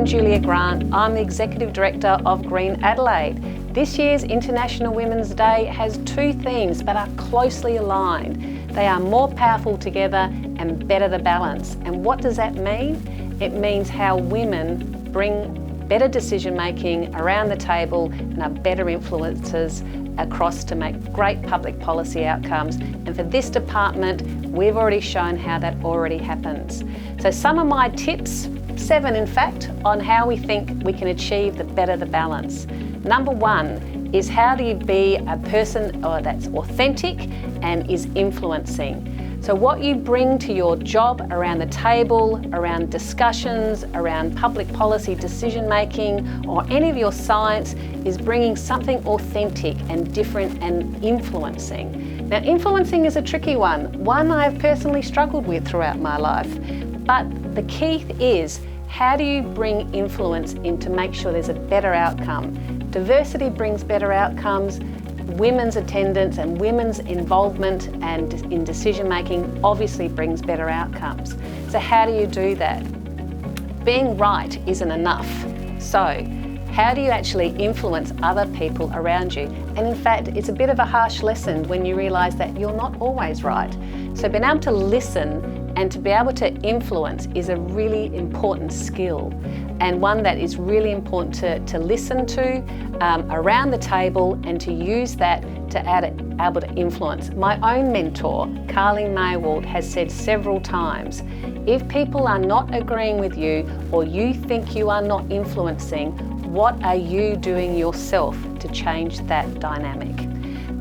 I'm Julia Grant. I'm the Executive Director of Green Adelaide. This year's International Women's Day has two themes but are closely aligned. They are more powerful together and better the balance. And what does that mean? It means how women bring better decision making around the table and are better influencers across to make great public policy outcomes. And for this department, we've already shown how that already happens. So some of my tips, 7 in fact, on how we think we can achieve the better the balance. Number 1 is how do you be a person that's authentic and is influencing. So what you bring to your job around the table, around discussions, around public policy decision making, or any of your science is bringing something authentic and different and influencing. Now, influencing is a tricky one I've personally struggled with throughout my life. But the key is, how do you bring influence in to make sure there's a better outcome? Diversity brings better outcomes. Women's attendance and women's involvement and in decision making obviously brings better outcomes. So how do you do that? Being right isn't enough. So how do you actually influence other people around you? And in fact, it's a bit of a harsh lesson when you realise that you're not always right. So being able to listen and to be able to influence is a really important skill, and one that is really important to listen to around the table and to use that to able to influence. My own mentor, Carleen Maywald, has said several times, if people are not agreeing with you or you think you are not influencing, what are you doing yourself to change that dynamic?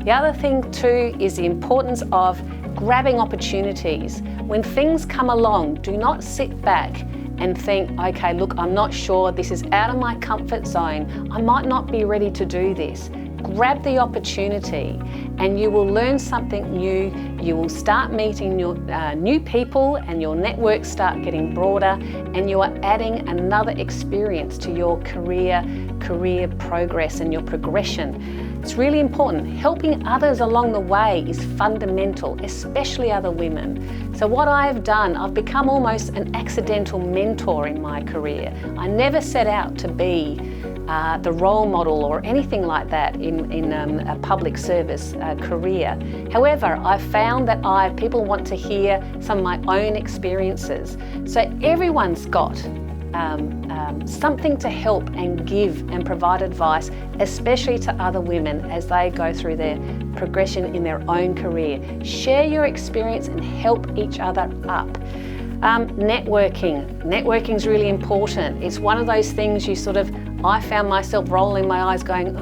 The other thing too is the importance of grabbing opportunities. When things come along, do not sit back and think, okay, look, I'm not sure, this is out of my comfort zone, I might not be ready to do this. Grab the opportunity and you will learn something new, you will start meeting new people and your networks start getting broader, and you are adding another experience to your career progress and your progression. It's really important. Helping others along the way is fundamental, especially other women. So what I've done, I've become almost an accidental mentor in my career. I never set out to be the role model or anything like that in a public service career. However, I found that people want to hear some of my own experiences. So everyone's got something to help and give and provide advice, especially to other women as they go through their progression in their own career. Share your experience and help each other up. Networking is really important. It's one of those things I found myself rolling my eyes going,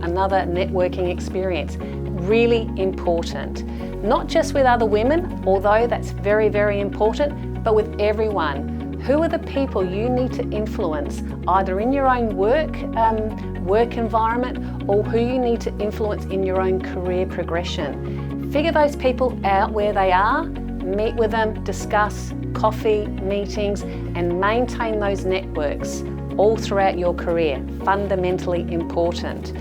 another networking experience. Really important. Not just with other women, although that's very, very important, but with everyone. Who are the people you need to influence, either in your own work environment, or who you need to influence in your own career progression? Figure those people out where they are, meet with them, discuss, coffee, meetings, and maintain those networks all throughout your career. Fundamentally important.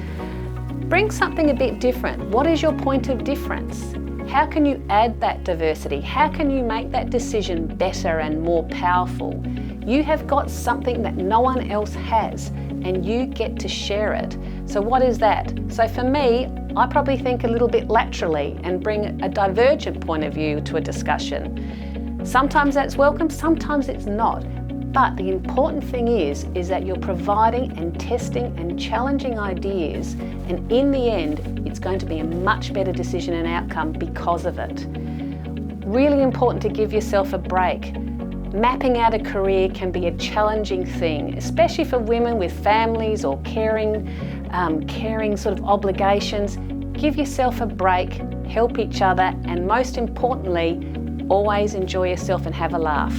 Bring something a bit different. What is your point of difference? How can you add that diversity? How can you make that decision better and more powerful? You have got something that no one else has, and you get to share it. So what is that? So for me, I probably think a little bit laterally and bring a divergent point of view to a discussion. Sometimes that's welcome, sometimes it's not. But the important thing is that you're providing and testing and challenging ideas, and in the end, it's going to be a much better decision and outcome because of it. Really important to give yourself a break. Mapping out a career can be a challenging thing, especially for women with families or caring sort of obligations. Give yourself a break, help each other, and most importantly, always enjoy yourself and have a laugh.